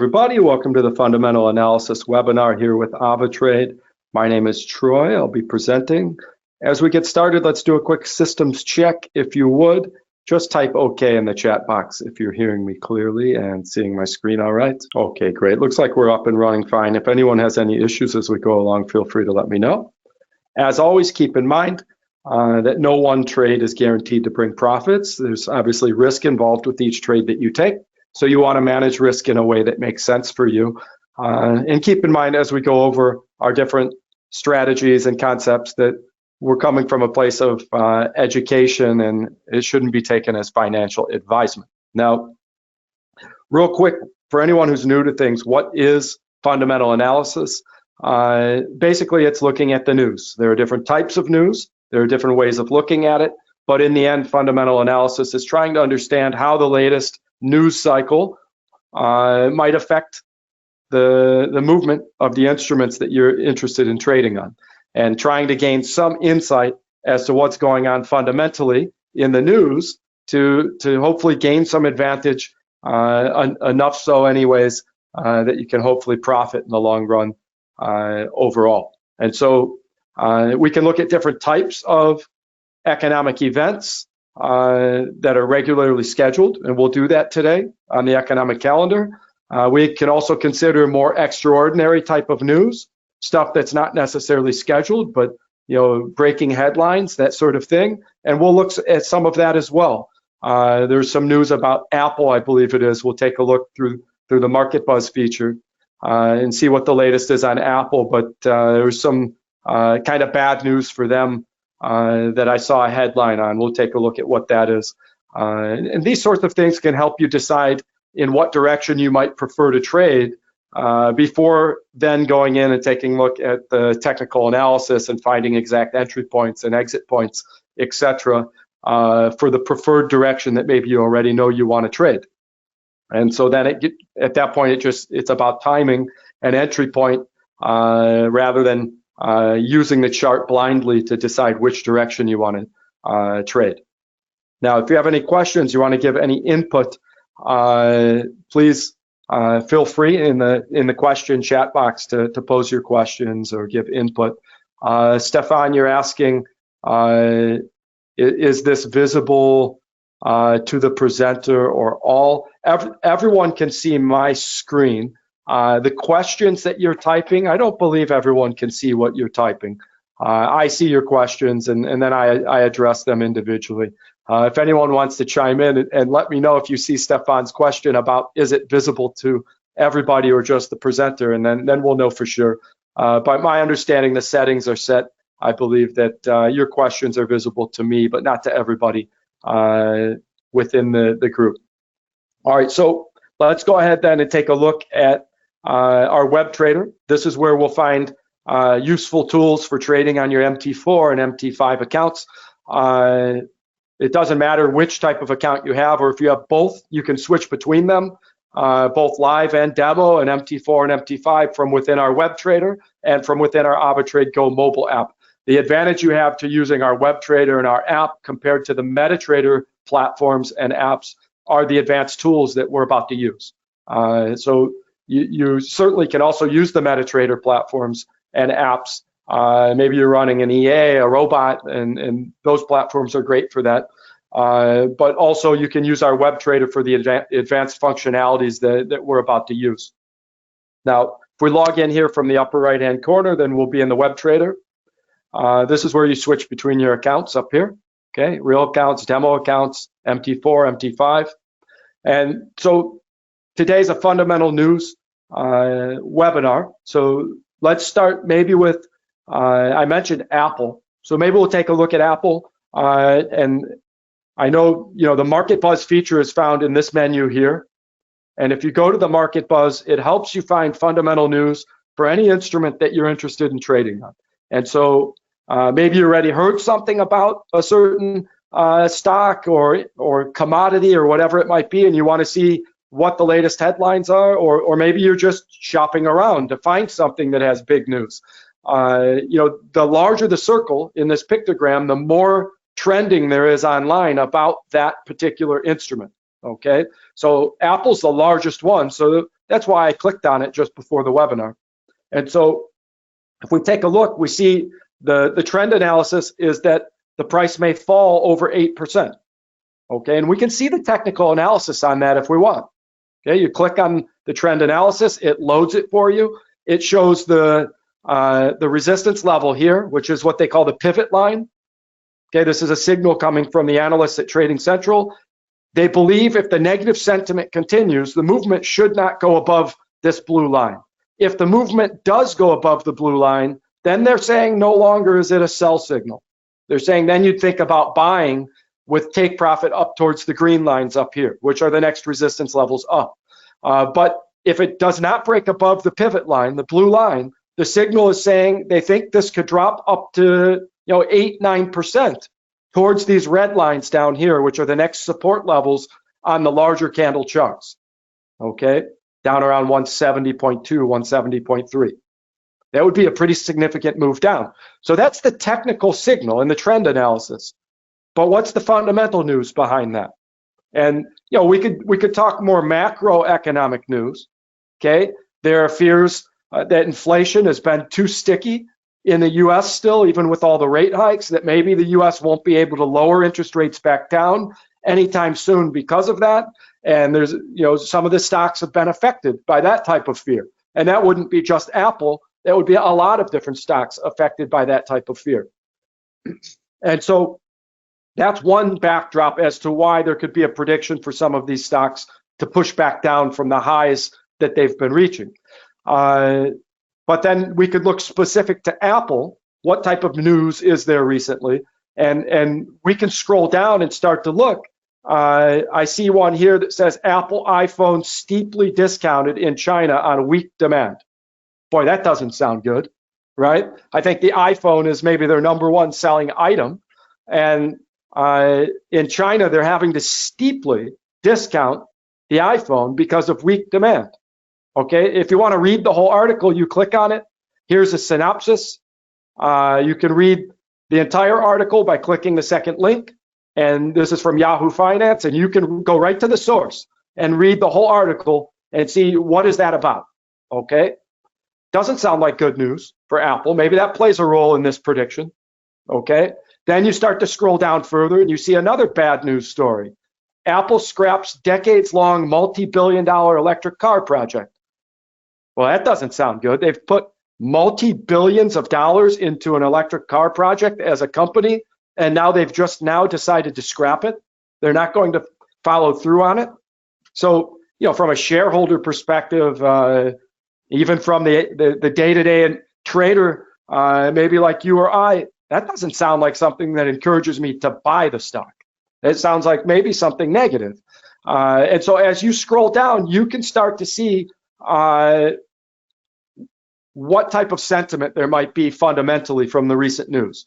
everybody. Welcome to the Fundamental Analysis webinar here with AvaTrade. My name is Troy. I'll be presenting. As we get started, let's do a quick systems check. If you would, just type OK in the chat box if you're hearing me clearly and seeing my screen all right. Okay, great. Looks like we're up and running fine. If anyone has any issues as we go along, feel free to let me know. As always, keep in mind that no one trade is guaranteed to bring profits. There's obviously risk involved with each trade that you take. So you want to manage risk in a way that makes sense for you. And keep in mind as we go over our different strategies and concepts that we're coming from a place of education, and it shouldn't be taken as financial advisement. Now, real quick, for anyone who's new to things, what is fundamental analysis? Basically, it's looking at the news. There are different types of news. There are different ways of looking at it. But in the end, fundamental analysis is trying to understand how the latest news cycle might affect the movement of the instruments that you're interested in trading on, and trying to gain some insight as to what's going on fundamentally in the news to hopefully gain some advantage, enough so anyways, that you can hopefully profit in the long run overall. And so we can look at different types of economic events that are regularly scheduled, and we'll do that today on the economic calendar. We can also consider more extraordinary type of news, stuff that's not necessarily scheduled, but breaking headlines, that sort of thing. And we'll look at some of that as well. There's some news about Apple, I believe it is. We'll take a look through the Market Buzz feature and see what the latest is on Apple. But there's some kind of bad news for them that I saw a headline on. We'll take a look at what that is. And these sorts of things can help you decide in what direction you might prefer to trade before then going in and taking a look at the technical analysis and finding exact entry points and exit points, etc., for the preferred direction that maybe you already know you want to trade. And so then at that point, it's about timing an entry point rather than using the chart blindly to decide which direction you want to trade. Now, if you have any questions, you want to give any input, please feel free in the question chat box to pose your questions or give input. Stefan, you're asking, is this visible to the presenter or all? Everyone can see my screen. The questions that you're typing, I don't believe everyone can see what you're typing. I see your questions, and then I address them individually. If anyone wants to chime in and let me know if you see Stefan's question about is it visible to everybody or just the presenter, and then we'll know for sure. By my understanding, the settings are set. I believe that your questions are visible to me, but not to everybody within the group. All right, so let's go ahead then and take a look at our web trader. This is where we'll find useful tools for trading on your MT4 and MT5 accounts. It doesn't matter which type of account you have, or if you have both, you can switch between them, both live and demo, and MT4 and MT5 from within our web trader and from within our AvaTrade Go mobile app. The advantage you have to using our web trader and our app compared to the MetaTrader platforms and apps are the advanced tools that we're about to use. So you certainly can also use the MetaTrader platforms and apps. Maybe you're running an EA, a robot, and those platforms are great for that. But also you can use our web trader for the advanced functionalities that we're about to use. Now, if we log in here from the upper right-hand corner, then we'll be in the web trader. This is where you switch between your accounts up here. Okay, real accounts, demo accounts, MT4, MT5. And so today's a fundamental news webinar. So let's start maybe with, I mentioned Apple. So maybe we'll take a look at Apple. And I know, the Market Buzz feature is found in this menu here. And if you go to the Market Buzz, it helps you find fundamental news for any instrument that you're interested in trading on. And so maybe you already heard something about a certain stock or commodity or whatever it might be, and you want to see what the latest headlines are, or maybe you're just shopping around to find something that has big news. The larger the circle in this pictogram, the more trending there is online about that particular instrument. Okay, so Apple's the largest one, so That's why I clicked on it just before the webinar. And so if we take a look, we see the trend analysis is that the price may fall over 8%. Okay, and we can see the technical analysis on that if we want. Okay, you click on the trend analysis, it loads it for you. It shows the resistance level here, which is what they call the pivot line. Okay, this is a signal coming from the analysts at Trading Central. They believe if the negative sentiment continues, the movement should not go above this blue line. If the movement does go above the blue line, then they're saying no longer is it a sell signal. They're saying then you'd think about buying with take profit up towards the green lines up here, which are the next resistance levels up. But if it does not break above the pivot line, the blue line, the signal is saying they think this could drop up to 8-9% towards these red lines down here, which are the next support levels on the larger candle charts. Okay, down around 170.2, 170.3. That would be a pretty significant move down. So that's the technical signal in the trend analysis. But what's the fundamental news behind that? And we could talk more macroeconomic news. Okay, there are fears that inflation has been too sticky in the U.S. still, even with all the rate hikes, that maybe the U.S. won't be able to lower interest rates back down anytime soon because of that. And there's some of the stocks have been affected by that type of fear, and that wouldn't be just Apple. That would be a lot of different stocks affected by that type of fear. And so that's one backdrop as to why there could be a prediction for some of these stocks to push back down from the highs that they've been reaching. But then we could look specific to Apple. What type of news is there recently? And we can scroll down and start to look. I see one here that says Apple iPhone steeply discounted in China on weak demand. Boy, that doesn't sound good, right? I think the iPhone is maybe their number one selling item. And in China, they're having to steeply discount the iPhone because of weak demand. Okay, if you want to read the whole article, you click on it. Here's a synopsis. You can read the entire article by clicking the second link. And this is from Yahoo Finance, and you can go right to the source and read the whole article and see what is that about. Okay, doesn't sound like good news for Apple. Maybe that plays a role in this prediction. Okay, then you start to scroll down further and you see another bad news story. Apple scraps decades-long multi-billion-dollar electric car project. Well, that doesn't sound good. They've put multi-billions of dollars into an electric car project as a company, and now they've just now decided to scrap it. They're not going to follow through on it. So, from a shareholder perspective, even from the day-to-day trader, maybe like you or I, that doesn't sound like something that encourages me to buy the stock. It sounds like maybe something negative. And so as you scroll down, you can start to see what type of sentiment there might be fundamentally from the recent news.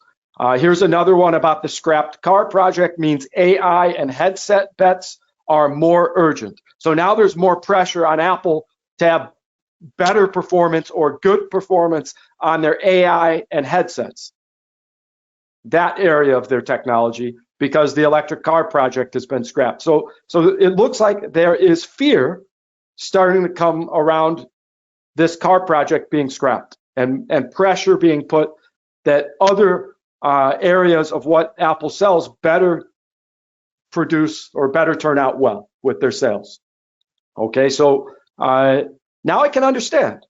Here's another one about the scrapped car project means AI and headset bets are more urgent. So now there's more pressure on Apple to have better performance or good performance on their AI and headsets, that area of their technology, because the electric car project has been scrapped. So it looks like there is fear starting to come around this car project being scrapped, and pressure being put that other areas of what Apple sells better produce or better turn out well with their sales. Okay, so now I can understand.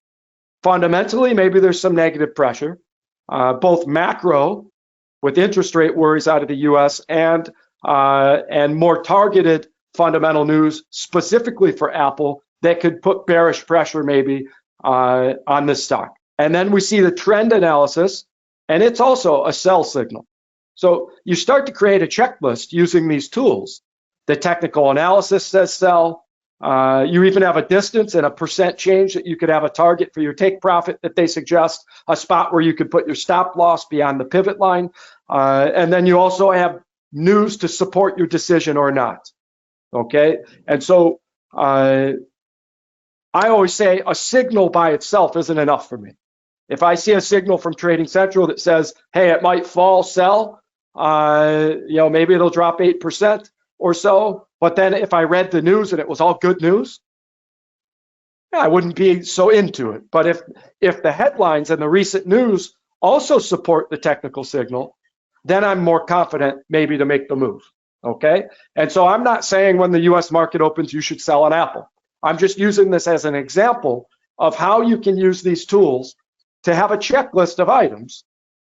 Fundamentally, maybe there's some negative pressure, both macro with interest rate worries out of the U.S. and more targeted fundamental news specifically for Apple that could put bearish pressure maybe on this stock. And then we see the trend analysis, and it's also a sell signal. So you start to create a checklist using these tools. The technical analysis says sell. You even have a distance and a percent change that you could have a target for your take profit that they suggest, a spot where you could put your stop loss beyond the pivot line. And then you also have news to support your decision or not. Okay, and so I always say a signal by itself isn't enough for me. If I see a signal from Trading Central that says, hey, it might fall, sell, maybe it'll drop 8% or so. But then if I read the news and it was all good news, I wouldn't be so into it. But if the headlines and the recent news also support the technical signal, then I'm more confident maybe to make the move. Okay? And so I'm not saying when the US market opens, you should sell an Apple. I'm just using this as an example of how you can use these tools to have a checklist of items.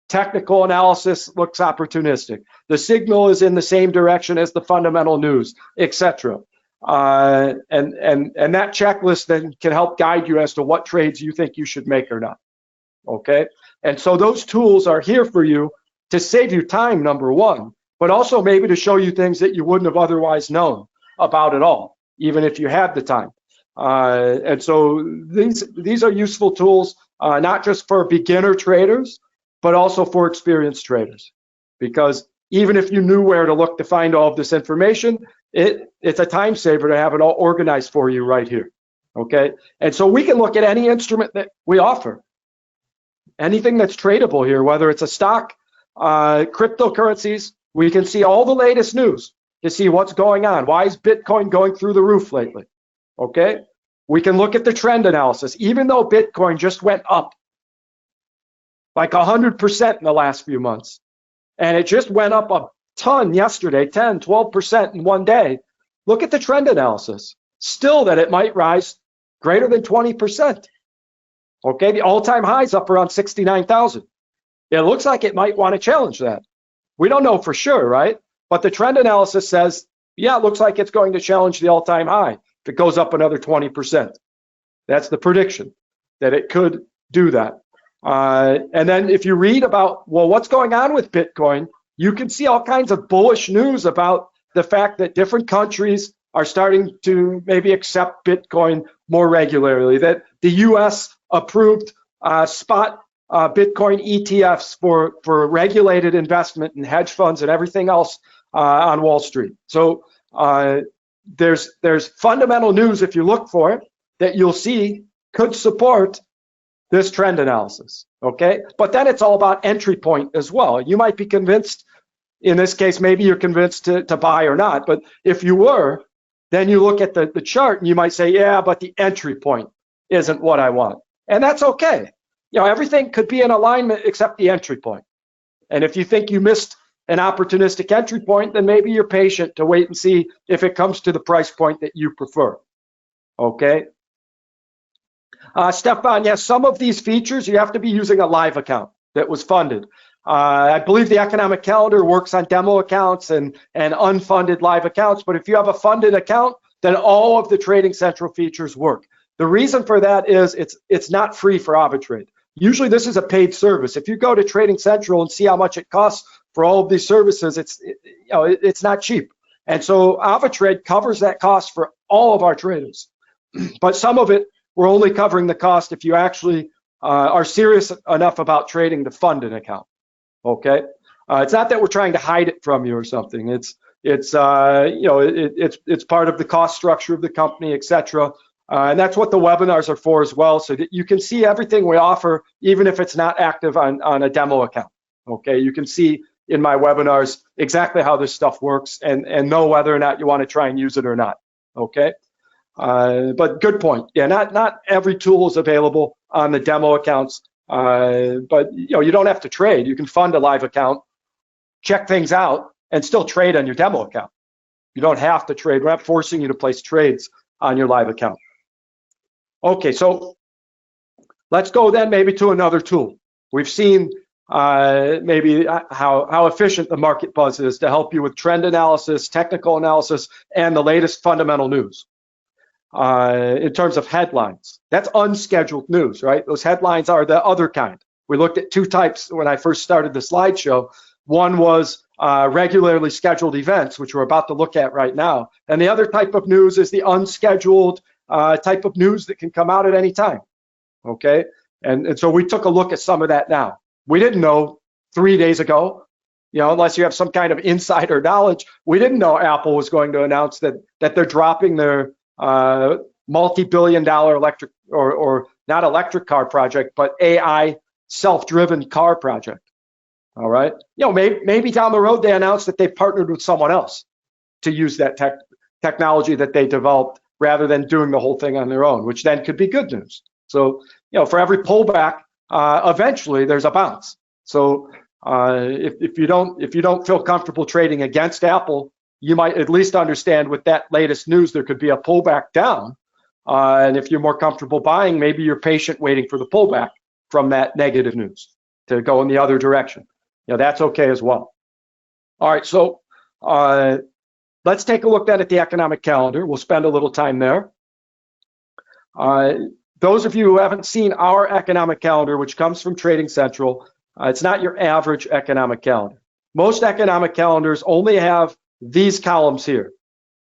Technical analysis looks opportunistic. The signal is in the same direction as the fundamental news, etc. And that checklist then can help guide you as to what trades you think you should make or not. Okay? And so those tools are here for you to save you time, number one, but also maybe to show you things that you wouldn't have otherwise known about at all, even if you had the time. And so these are useful tools, not just for beginner traders, but also for experienced traders. Because even if you knew where to look to find all of this information, it's a time saver to have it all organized for you right here. Okay? And so we can look at any instrument that we offer. Anything that's tradable here, whether it's a stock, cryptocurrencies, we can see all the latest news to see what's going on. Why is Bitcoin going through the roof lately? Okay? We can look at the trend analysis. Even though Bitcoin just went up like 100% in the last few months, and it just went up a ton yesterday, 10, 12% in one day, look at the trend analysis. Still that it might rise greater than 20%. Okay, the all-time high is up around 69,000. It looks like it might want to challenge that. We don't know for sure, right? But the trend analysis says, yeah, it looks like it's going to challenge the all-time high if it goes up another 20%. That's the prediction, that it could do that. And then if you read about, well, what's going on with Bitcoin, you can see all kinds of bullish news about the fact that different countries are starting to maybe accept Bitcoin more regularly, that the US approved spot Bitcoin ETFs for regulated investment in hedge funds and everything else on Wall Street. So there's fundamental news, if you look for it, that you'll see could support this trend analysis, okay? But then it's all about entry point as well. You might be convinced, in this case, maybe you're convinced to buy or not, but if you were, then you look at the chart and you might say, yeah, but the entry point isn't what I want. And that's okay. You know, everything could be in alignment except the entry point. And if you think you missed an opportunistic entry point, then maybe you're patient to wait and see if it comes to the price point that you prefer, okay? Stefan, yes, some of these features, you have to be using a live account that was funded. I believe the economic calendar works on demo accounts and unfunded live accounts, but if you have a funded account, then all of the Trading Central features work. The reason for that is it's not free for AvaTrade. Usually this is a paid service. If you go to Trading Central and see how much it costs for all of these services, it's not cheap. And so AvaTrade covers that cost for all of our traders. But some of it, we're only covering the cost if you actually are serious enough about trading to fund an account. Okay, it's not that we're trying to hide it from you or something. It's part of the cost structure of the company, etc. And that's what the webinars are for as well, so that you can see everything we offer, even if it's not active on a demo account. Okay, you can see in my webinars exactly how this stuff works and know whether or not you want to try and use it or not. Okay, but good point. Yeah, not every tool is available on the demo accounts. But you don't have to trade. You can fund a live account, check things out, and still trade on your demo account. You don't have to trade. We're not forcing you to place trades on your live account. Okay, so let's go then maybe to another tool. We've seen maybe how efficient the Market Buzz is to help you with trend analysis, technical analysis, and the latest fundamental news. In terms of headlines, that's unscheduled news, right? Those headlines are the other kind. We looked at two types when I first started the slideshow. One was regularly scheduled events, which we're about to look at right now. And the other type of news is the unscheduled type of news that can come out at any time, okay? And so we took a look at some of that now. We didn't know 3 days ago, unless you have some kind of insider knowledge, we didn't know Apple was going to announce that they're dropping their multi-billion-dollar electric or not electric car project, but AI self-driven car project. All right. Maybe down the road they announced that they've partnered with someone else to use that technology that they developed rather than doing the whole thing on their own, which then could be good news. So, for every pullback, eventually there's a bounce. So if you don't feel comfortable trading against Apple, you might at least understand with that latest news there could be a pullback down. And if you're more comfortable buying, maybe you're patient waiting for the pullback from that negative news to go in the other direction. That's okay as well. All right, so let's take a look then at the economic calendar. We'll spend a little time there. Those of you who haven't seen our economic calendar, which comes from Trading Central, it's not your average economic calendar. Most economic calendars only have these columns here,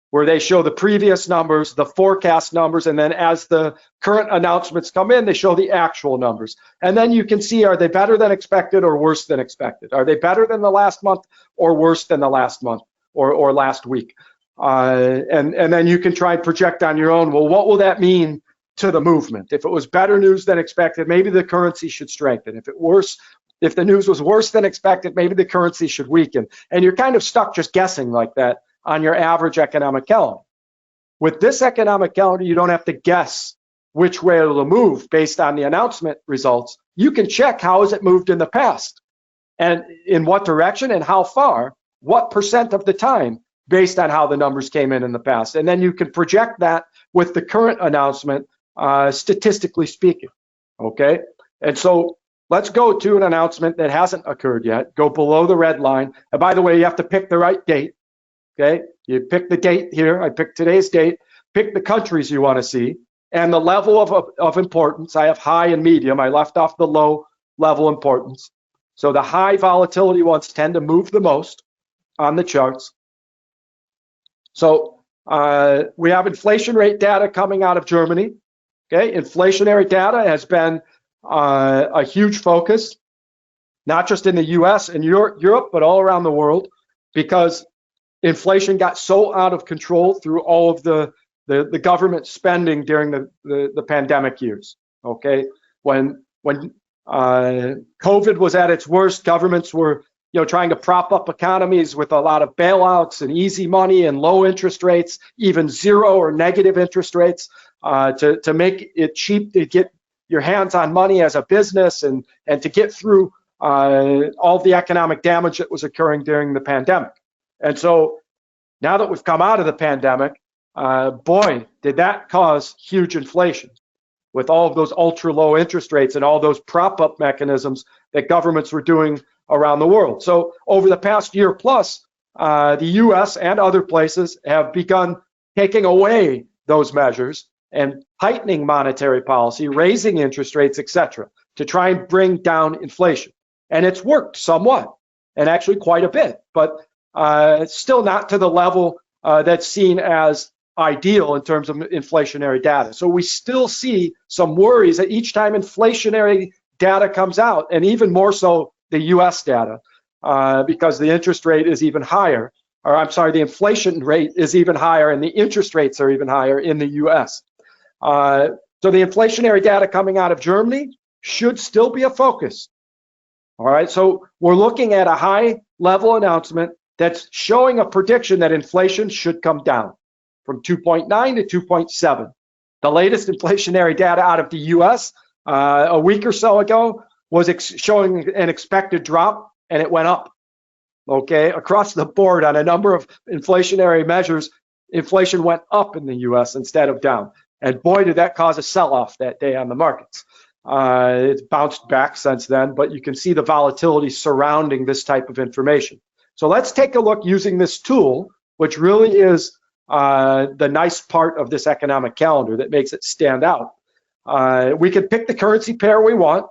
where they show the previous numbers, the forecast numbers, and then as the current announcements come in, they show the actual numbers. And then you can see, are they better than expected or worse than expected? Are they better than the last month or worse than the last month or last week? And then you can try and project on your own, well, what will that mean to the movement? If it was better news than expected, maybe the currency should strengthen. If the news was worse than expected, maybe the currency should weaken. And you're kind of stuck just guessing like that on your average economic calendar. With this economic calendar, you don't have to guess which way it'll move based on the announcement results. You can check how has it moved in the past and in what direction and how far, what percent of the time based on how the numbers came in the past. And then you can project that with the current announcement, statistically speaking, okay? And so let's go to an announcement that hasn't occurred yet. Go below the red line. And by the way, you have to pick the right date. Okay, you pick the date here. I picked today's date. Pick the countries you want to see and the level of importance. I have high and medium. I left off the low level importance. So the high volatility ones tend to move the most on the charts. So we have inflation rate data coming out of Germany. Okay, inflationary data has been a huge focus, not just in the US and Europe, but all around the world, because inflation got so out of control through all of the government spending during the pandemic years. Okay, when COVID was at its worst, governments were trying to prop up economies with a lot of bailouts and easy money and low interest rates, even zero or negative interest rates, to make it cheap to get your hands on money as a business and to get through all the economic damage that was occurring during the pandemic. And so now that we've come out of the pandemic, boy, did that cause huge inflation with all of those ultra low interest rates and all those prop up mechanisms that governments were doing around the world. So over the past year plus, the US and other places have begun taking away those measures and tightening monetary policy, raising interest rates, etc., to try and bring down inflation. And it's worked somewhat, and actually quite a bit, but it's still not to the level that's seen as ideal in terms of inflationary data. So we still see some worries that each time inflationary data comes out, and even more so the US data, because the interest rate is even higher, or I'm sorry, the inflation rate is even higher and the interest rates are even higher in the US. So the inflationary data coming out of Germany should still be a focus. All right, so we're looking at a high level announcement that's showing a prediction that inflation should come down from 2.9 to 2.7. The latest inflationary data out of the US a week or so ago was showing an expected drop, and it went up. Okay, across the board on a number of inflationary measures, inflation went up in the US instead of down. And boy, did that cause a sell-off that day on the markets. It's bounced back since then, but you can see the volatility surrounding this type of information. So let's take a look using this tool, which really is the nice part of this economic calendar that makes it stand out. We can pick the currency pair we want.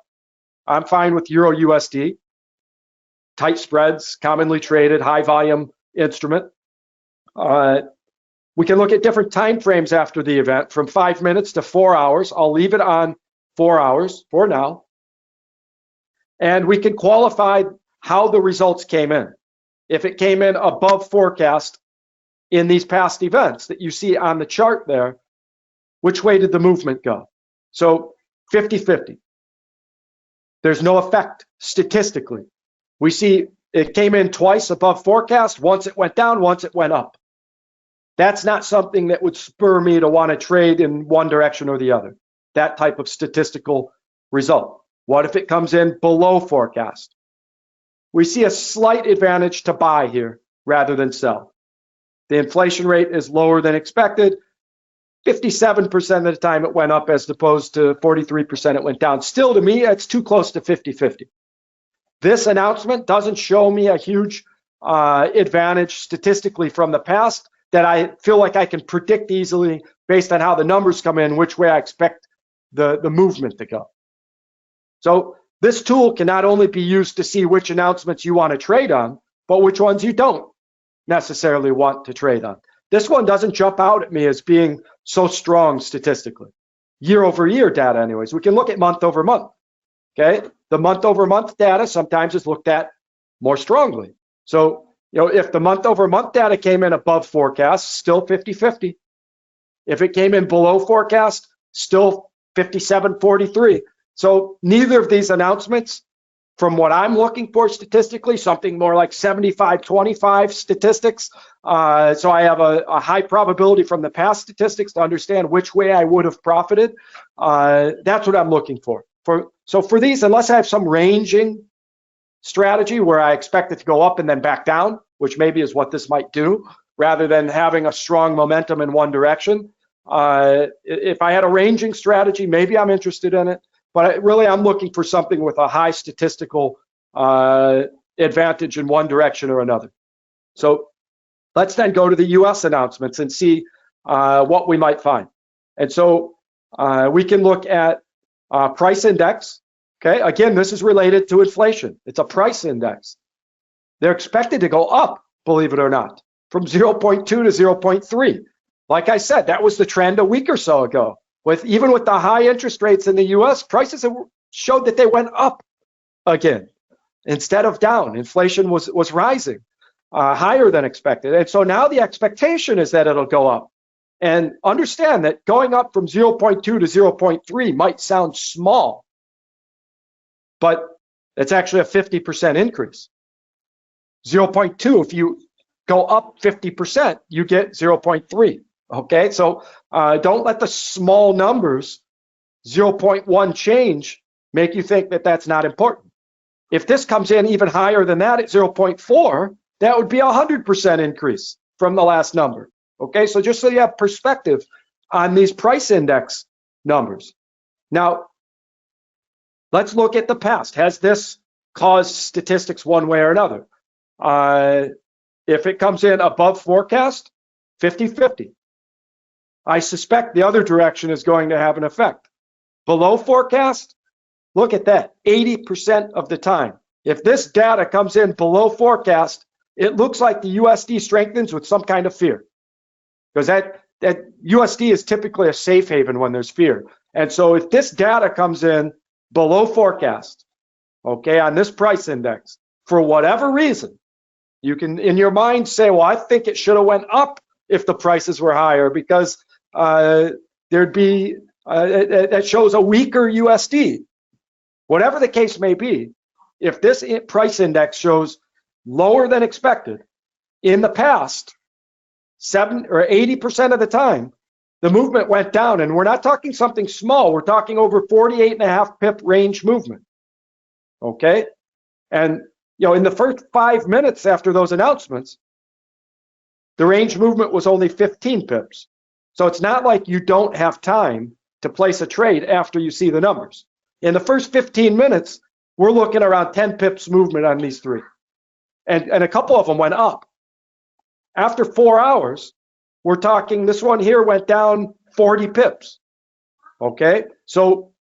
I'm fine with Euro USD. Tight spreads, commonly traded, high volume instrument. We can look at different time frames after the event, from 5 minutes to 4 hours. I'll leave it on 4 hours for now. And we can qualify how the results came in. If it came in above forecast in these past events that you see on the chart there, which way did the movement go? So 50-50. There's no effect statistically. We see it came in twice above forecast. Once it went down, once it went up. That's not something that would spur me to want to trade in one direction or the other, that type of statistical result. What if it comes in below forecast? We see a slight advantage to buy here rather than sell. The inflation rate is lower than expected. 57% of the time it went up as opposed to 43% it went down. Still, to me, it's too close to 50-50. This announcement doesn't show me a huge advantage statistically from the past that I feel like I can predict easily based on how the numbers come in, which way I expect the movement to go. So this tool can not only be used to see which announcements you want to trade on, but which ones you don't necessarily want to trade on. This one doesn't jump out at me as being so strong statistically. Year-over-year data anyways. We can look at month-over-month, okay? The month-over-month data sometimes is looked at more strongly. So, if the month-over-month data came in above forecast, still 50-50. If it came in below forecast, still 57-43. So neither of these announcements, from what I'm looking for statistically, something more like 75-25 statistics. So I have a high probability from the past statistics to understand which way I would have profited. That's what I'm looking for. So for these, unless I have some ranging strategy where I expect it to go up and then back down, which maybe is what this might do, rather than having a strong momentum in one direction. If I had a ranging strategy, maybe I'm interested in it. But really, I'm looking for something with a high statistical advantage in one direction or another. So let's then go to the US announcements and see what we might find. And so we can look at price index. Okay, again, this is related to inflation. It's a price index. They're expected to go up, believe it or not, from 0.2 to 0.3. Like I said, that was the trend a week or so ago. Even with the high interest rates in the US, prices showed that they went up again instead of down. Inflation was rising higher than expected. And so now the expectation is that it'll go up. And understand that going up from 0.2 to 0.3 might sound small, but it's actually a 50% increase. 0.2, if you go up 50%, you get 0.3. Okay, so don't let the small numbers, 0.1 change, make you think that that's not important. If this comes in even higher than that at 0.4, that would be a 100% increase from the last number. Okay, so just so you have perspective on these price index numbers. Now, let's look at the past. Has this caused statistics one way or another? If it comes in above forecast, 50-50. I suspect the other direction is going to have an effect. Below forecast, look at that, 80% of the time. If this data comes in below forecast, it looks like the USD strengthens with some kind of fear. Because that USD is typically a safe haven when there's fear. And so if this data comes in below forecast, okay, on this price index, for whatever reason, you can, in your mind, say, well, I think it should have went up if the prices were higher because there'd be, that shows a weaker USD. Whatever the case may be, if this price index shows lower than expected, in the past, 7 or 80% of the time, the movement went down. And we're not talking something small. We're talking over 48.5 pip range movement. Okay? And, in the first 5 minutes after those announcements, the range movement was only 15 pips. So it's not like you don't have time to place a trade after you see the numbers. In the first 15 minutes, we're looking around 10 pips movement on these three. And a couple of them went up. After 4 hours, we're talking, this one here went down 40 pips. Okay? So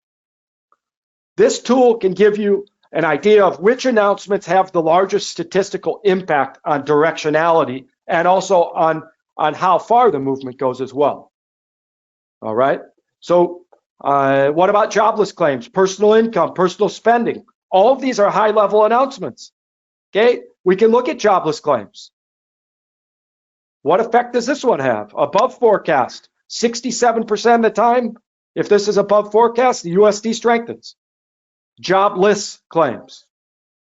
this tool can give you an idea of which announcements have the largest statistical impact on directionality and also on how far the movement goes as well. All right? So what about jobless claims, personal income, personal spending? All of these are high-level announcements. Okay? We can look at jobless claims. What effect does this one have? Above forecast, 67% of the time, if this is above forecast, the USD strengthens. Jobless claims,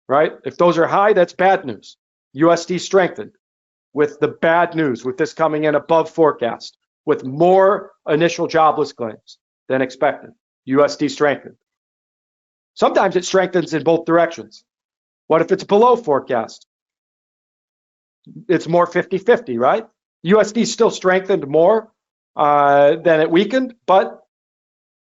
right? If those are high, that's bad news. USD strengthened. with the bad news, with this coming in above forecast, with more initial jobless claims than expected. USD strengthened. Sometimes it strengthens in both directions. What if it's below forecast? It's more 50-50, right? USD still strengthened more than it weakened, but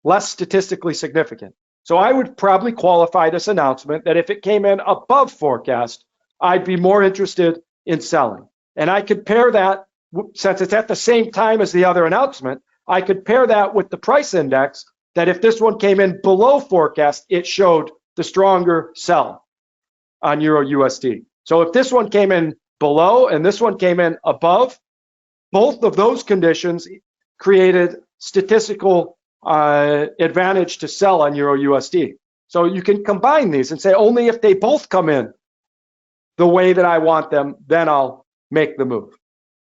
less statistically significant. So I would probably qualify this announcement that if it came in above forecast, I'd be more interested in selling. And I could pair that, since it's at the same time as the other announcement, I could pair that with the price index, that if this one came in below forecast, it showed the stronger sell on Euro USD. So if this one came in below and this one came in above, both of those conditions created statistical advantage to sell on Euro USD. So you can combine these and say only if they both come in the way that I want them, then I'll make the move.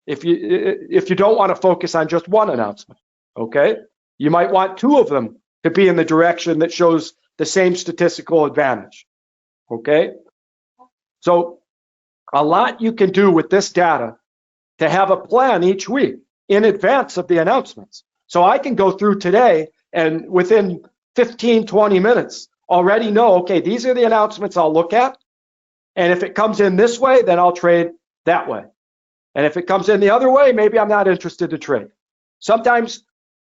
If you don't want to focus on just one announcement, okay? You might want two of them to be in the direction that shows the same statistical advantage, okay? So a lot you can do with this data to have a plan each week in advance of the announcements. So I can go through today and within 15, 20 minutes already know, okay, these are the announcements I'll look at. And if it comes in this way, then I'll trade that way. And if it comes in the other way, maybe I'm not interested to trade. Sometimes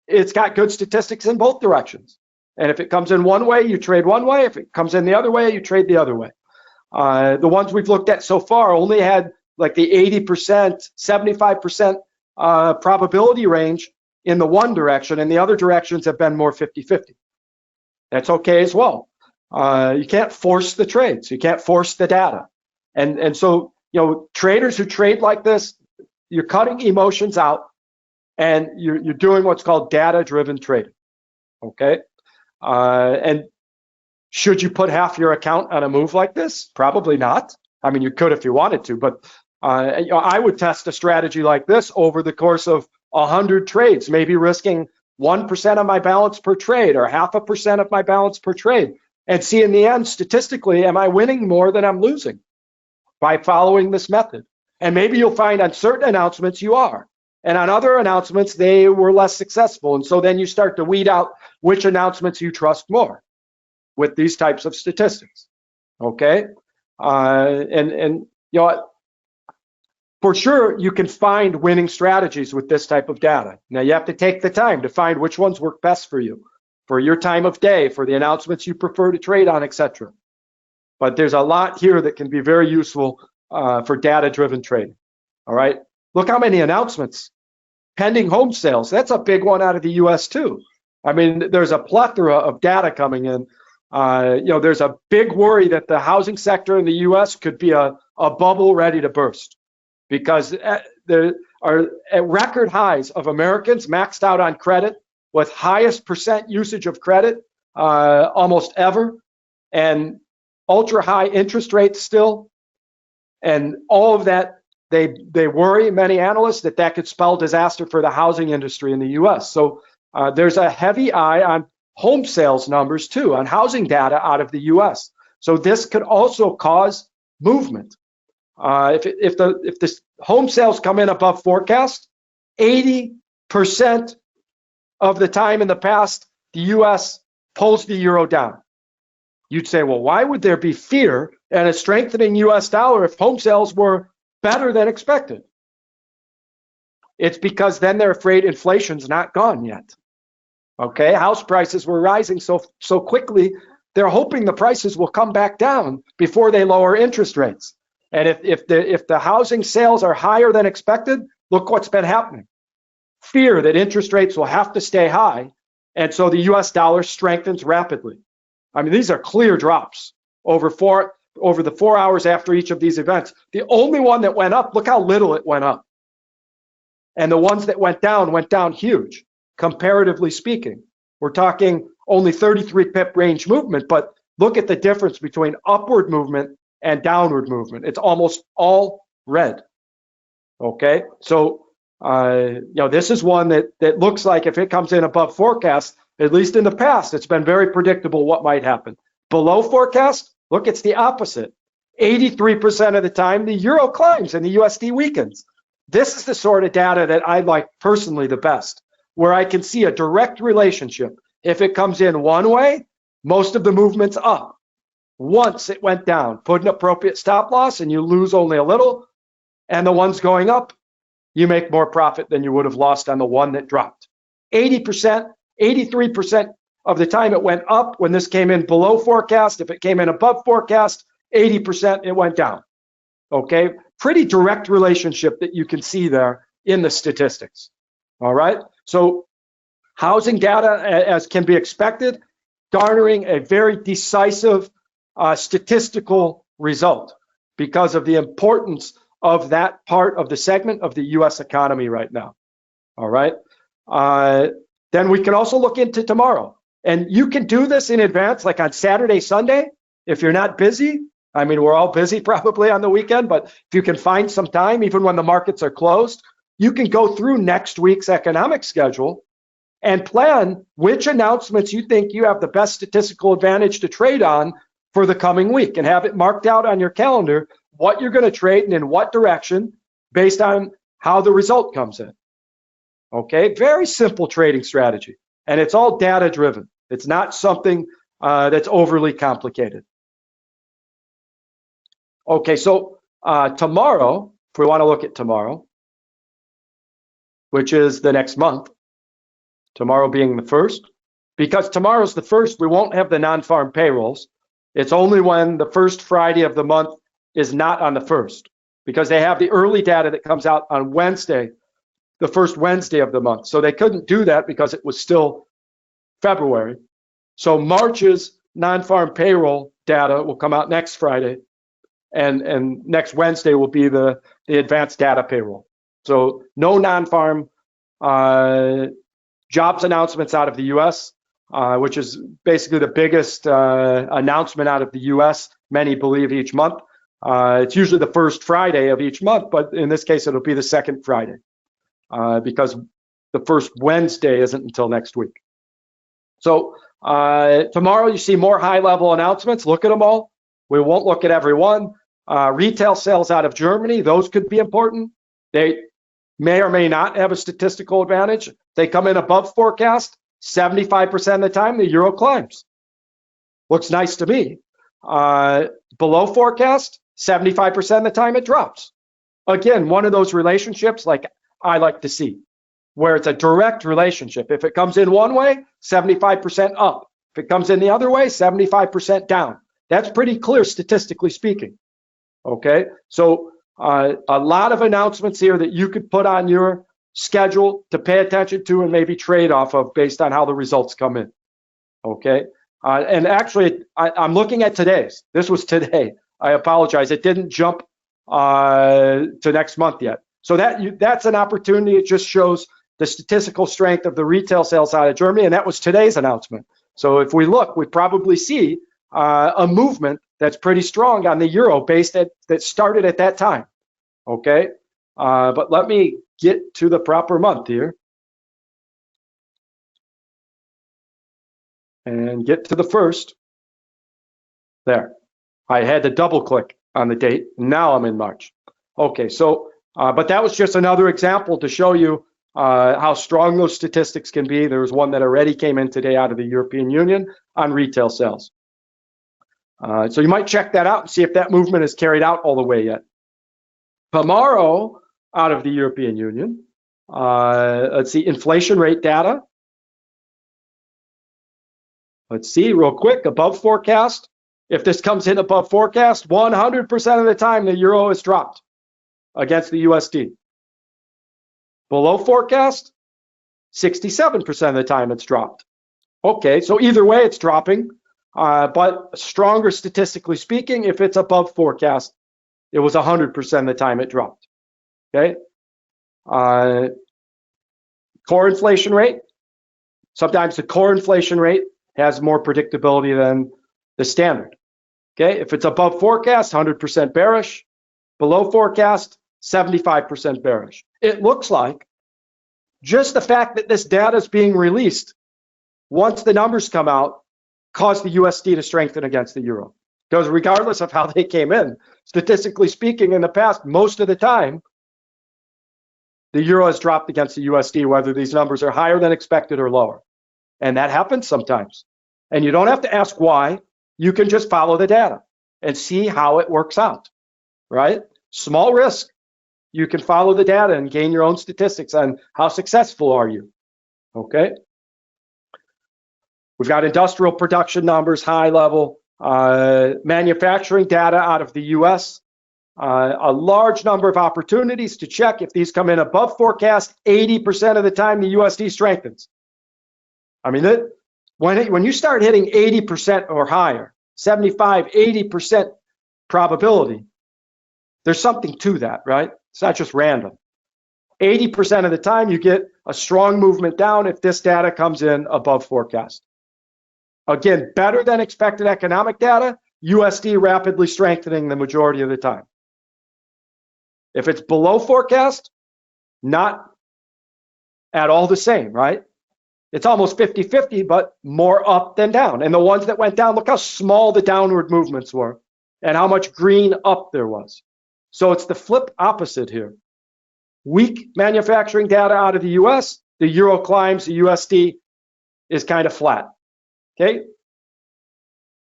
it's got good statistics in both directions. And if it comes in one way, you trade one way. If it comes in the other way, you trade the other way. The ones we've looked at so far only had like the 80%, 75% probability range in the one direction, and the other directions have been more 50-50. That's okay as well. You can't force the trades. You can't force the data. And so, you know, traders who trade like this, you're cutting emotions out and you're doing what's called data-driven trading, okay? And should you put half your account on a move like this? Probably not. I mean, you could if you wanted to, but you know, I would test a strategy like this over the course of 100 trades, maybe risking 1% of my balance per trade or 0.5% of my balance per trade, and see in the end, statistically, am I winning more than I'm losing by following this method? And maybe you'll find on certain announcements you are, and on other announcements, they were less successful. And so then you start to weed out which announcements you trust more with these types of statistics, okay? And you know, for sure, you can find winning strategies with this type of data. Now, you have to take the time to find which ones work best for you, for your time of day, for the announcements you prefer to trade on, etc. But there's a lot here that can be very useful for data-driven trading, all right? Look how many announcements. Pending home sales, that's a big one out of the US too. I mean, there's a plethora of data coming in. You know, there's a big worry that the housing sector in the US could be a bubble ready to burst, because there are at record highs of Americans maxed out on credit, with highest percent usage of credit almost ever, and ultra high interest rates still, and all of that. They worry, many analysts, that could spell disaster for the housing industry in the US. So there's a heavy eye on home sales numbers too, on housing data out of the US. So this could also cause movement. If the home sales come in above forecast, 80% of the time in the past, the US pulls the euro down. You'd say, well, why would there be fear and a strengthening US dollar if home sales were better than expected? It's because then they're afraid inflation's not gone yet. Okay, house prices were rising so quickly, they're hoping the prices will come back down before they lower interest rates. And if the housing sales are higher than expected, look what's been happening. Fear that interest rates will have to stay high, and so the US dollar strengthens rapidly. I mean, these are clear drops over the 4 hours after each of these events. The only one that went up, look how little it went up. And the ones that went down huge, comparatively speaking. We're talking only 33 pip range movement, but look at the difference between upward movement and downward movement. It's almost all red, okay? So, you know, this is one that looks like if it comes in above forecast, at least in the past, it's been very predictable what might happen. Below forecast, look, it's the opposite. 83% of the time, the euro climbs and the USD weakens. This is the sort of data that I like personally the best, where I can see a direct relationship. If it comes in one way, most of the movement's up. Once it went down, put an appropriate stop loss and you lose only a little, and the ones going up, you make more profit than you would have lost on the one that dropped. 80%, 83% of the time it went up when this came in below forecast. If it came in above forecast, 80% it went down. Okay, pretty direct relationship that you can see there in the statistics. All right, so housing data, as can be expected, garnering a very decisive statistical result because of the importance of that part of the segment of the US economy right now. All right, then we can also look into tomorrow. And you can do this in advance, like on Saturday, Sunday, if you're not busy. I mean, we're all busy probably on the weekend, but if you can find some time, even when the markets are closed, you can go through next week's economic schedule and plan which announcements you think you have the best statistical advantage to trade on for the coming week, and have it marked out on your calendar what you're going to trade and in what direction based on how the result comes in. Okay, very simple trading strategy, and it's all data driven. It's not something that's overly complicated. Okay, so tomorrow, if we want to look at tomorrow, which is the next month, tomorrow being the 1st, because tomorrow's the 1st, we won't have the non-farm payrolls. It's only when the first Friday of the month is not on the 1st, because they have the early data that comes out on Wednesday, the first Wednesday of the month. So they couldn't do that because it was still February. So March's non-farm payroll data will come out next Friday, and next Wednesday will be the advanced data payroll. So no non-farm jobs announcements out of the US, which is basically the biggest announcement out of the US, many believe, each month. It's usually the first Friday of each month, but in this case, it'll be the second Friday because the first Wednesday isn't until next week. So tomorrow you see more high-level announcements. Look at them all. We won't look at every one. Retail sales out of Germany, those could be important. They may or may not have a statistical advantage. They come in above forecast, 75% of the time the euro climbs. Looks nice to me. Below forecast, 75% of the time it drops. Again, one of those relationships like I like to see, where it's a direct relationship. If it comes in one way, 75% up. If it comes in the other way, 75% down. That's pretty clear statistically speaking. Okay, so a lot of announcements here that you could put on your schedule to pay attention to and maybe trade off of based on how the results come in. Okay, and actually I'm looking at today's. This was today. I apologize. It didn't jump to next month yet. So that's an opportunity. It just shows the statistical strength of the retail sales out of Germany, and that was today's announcement. So if we look, we probably see a movement that's pretty strong on the euro that started at that time. Okay, but let me get to the proper month here and get to the 1st. There, I had to double click on the date. Now I'm in March. Okay, so but that was just another example to show you how strong those statistics can be. There was one that already came in today out of the European Union on retail sales. So you might check that out and see if that movement is carried out all the way yet. Tomorrow, out of the European Union, let's see, inflation rate data. Let's see real quick, above forecast. If this comes in above forecast, 100% of the time the euro is dropped against the USD. Below forecast, 67% of the time it's dropped. Okay, so either way it's dropping. But stronger statistically speaking, if it's above forecast, it was 100% of the time it dropped. Okay. Core inflation rate. Sometimes the core inflation rate has more predictability than the standard. Okay. If it's above forecast, 100% bearish. Below forecast, 75% bearish. It looks like just the fact that this data is being released, once the numbers come out, caused the USD to strengthen against the euro. Because regardless of how they came in, statistically speaking, in the past, most of the time, the euro has dropped against the USD, whether these numbers are higher than expected or lower. And that happens sometimes. And you don't have to ask why. You can just follow the data and see how it works out, right? Small risk. You can follow the data and gain your own statistics on how successful are you, okay? We've got industrial production numbers, high level, manufacturing data out of the US, a large number of opportunities to check. If these come in above forecast, 80% of the time the USD strengthens. I mean, when you start hitting 80% or higher, 75, 80% probability, there's something to that, right? It's not just random. 80% of the time you get a strong movement down if this data comes in above forecast. Again, better than expected economic data, USD rapidly strengthening the majority of the time. If it's below forecast, not at all the same, right? It's almost 50-50, but more up than down. And the ones that went down, look how small the downward movements were and how much green up there was. So it's the flip opposite here. Weak manufacturing data out of the US, the euro climbs, the USD is kind of flat. Okay,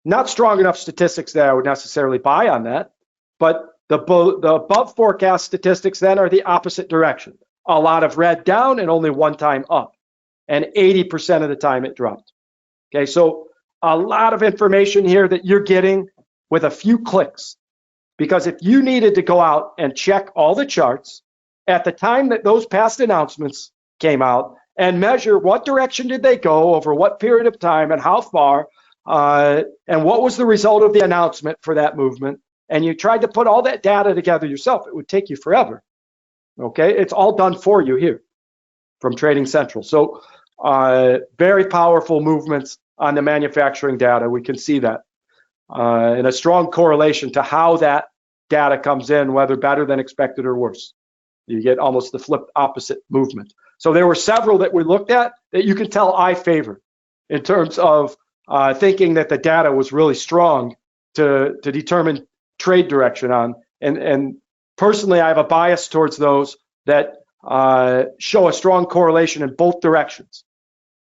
not strong enough statistics that I would necessarily buy on that, but the above forecast statistics then are the opposite direction. A lot of red down and only one time up, and 80% of the time it dropped. Okay, so a lot of information here that you're getting with a few clicks, because if you needed to go out and check all the charts at the time that those past announcements came out, and measure what direction did they go over what period of time and how far, and what was the result of the announcement for that movement, and you tried to put all that data together yourself, it would take you forever. Okay, it's all done for you here from Trading Central. So very powerful movements on the manufacturing data. We can see that, and a strong correlation to how that data comes in, whether better than expected or worse. You get almost the flip opposite movement. So there were several that we looked at that you can tell I favor in terms of thinking that the data was really strong to determine trade direction on. And personally, I have a bias towards those that show a strong correlation in both directions.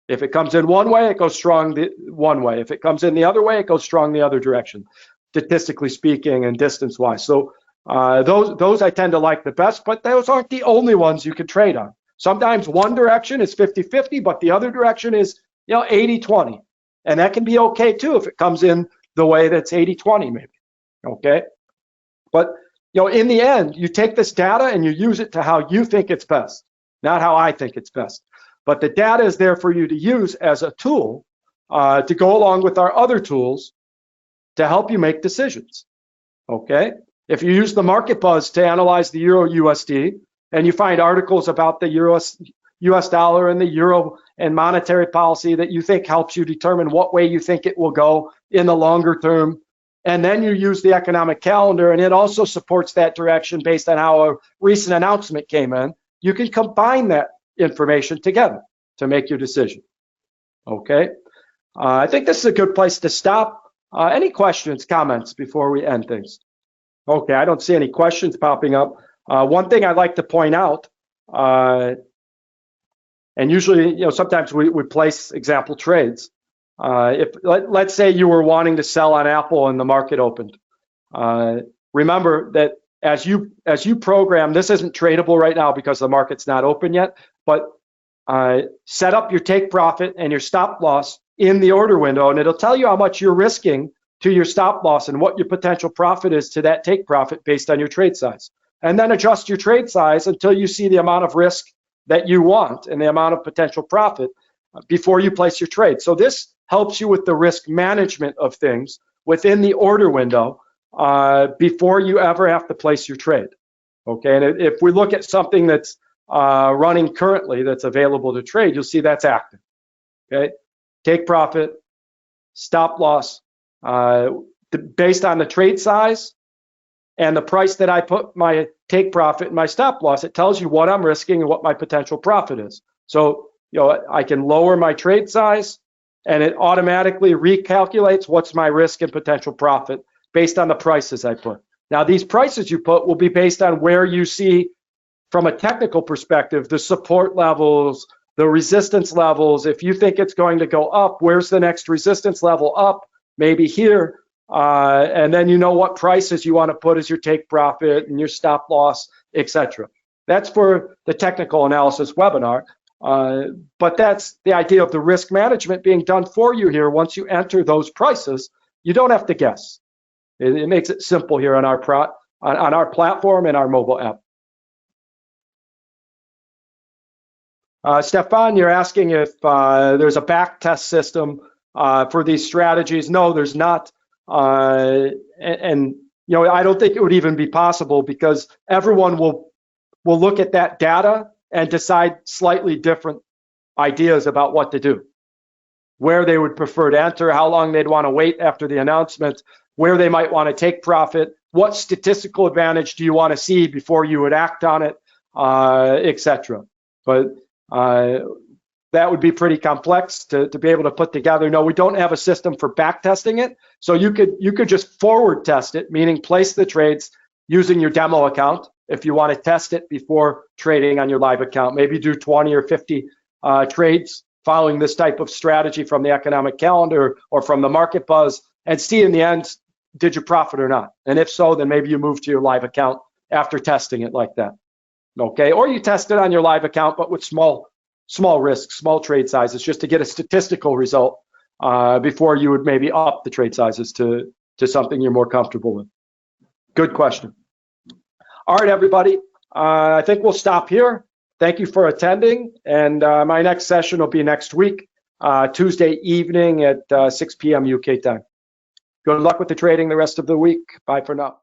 If it comes in one way, it goes strong one way. If it comes in the other way, it goes strong the other direction, statistically speaking and distance-wise. So those I tend to like the best, but those aren't the only ones you can trade on. Sometimes one direction is 50-50, but the other direction is 80-20. And that can be okay too if it comes in the way that's 80-20 maybe, okay? But in the end, you take this data and you use it to how you think it's best, not how I think it's best. But the data is there for you to use as a tool to go along with our other tools to help you make decisions, okay? If you use the market buzz to analyze the euro USD and you find articles about the US dollar and the euro and monetary policy that you think helps you determine what way you think it will go in the longer term, and then you use the economic calendar and it also supports that direction based on how a recent announcement came in, you can combine that information together to make your decision, okay? I think this is a good place to stop. Any questions, comments before we end things? Okay, I don't see any questions popping up. One thing I'd like to point out, and usually, sometimes we place example trades. Let's say you were wanting to sell on Apple and the market opened. Remember that as you program, this isn't tradable right now because the market's not open yet, but set up your take profit and your stop loss in the order window, and it'll tell you how much you're risking to your stop loss and what your potential profit is to that take profit based on your trade size. And then adjust your trade size until you see the amount of risk that you want and the amount of potential profit before you place your trade. So this helps you with the risk management of things within the order window before you ever have to place your trade. Okay, and if we look at something that's running currently that's available to trade, you'll see that's active. Okay, take profit, stop loss, based on the trade size and the price that I put my take profit and my stop loss, it tells you what I'm risking and what my potential profit is. So, I can lower my trade size and it automatically recalculates what's my risk and potential profit based on the prices I put. Now, these prices you put will be based on where you see from a technical perspective, the support levels, the resistance levels, if you think it's going to go up, where's the next resistance level up? Maybe here. And then you know what prices you want to put as your take profit and your stop loss, etc. That's for the technical analysis webinar. But that's the idea of the risk management being done for you here. Once you enter those prices, you don't have to guess. It makes it simple here on our platform and our mobile app. Stefan, you're asking if there's a back test system for these strategies. No, there's not. And you know, I don't think it would even be possible because everyone will look at that data and decide slightly different ideas about what to do, where they would prefer to enter, how long they'd want to wait after the announcement, where they might want to take profit, what statistical advantage do you want to see before you would act on it, etc. But that would be pretty complex to be able to put together. No, we don't have a system for back testing it. So you could just forward test it, meaning place the trades using your demo account if you want to test it before trading on your live account. Maybe do 20 or 50 trades following this type of strategy from the economic calendar or from the market buzz and see in the end, did you profit or not? And if so, then maybe you move to your live account after testing it like that. Okay, or you test it on your live account, but with small risks, small trade sizes, just to get a statistical result before you would maybe up the trade sizes to something you're more comfortable with. Good question. All right, everybody, I think we'll stop here. Thank you for attending, and my next session will be next week, Tuesday evening at 6 p.m. UK time. Good luck with the trading the rest of the week. Bye for now.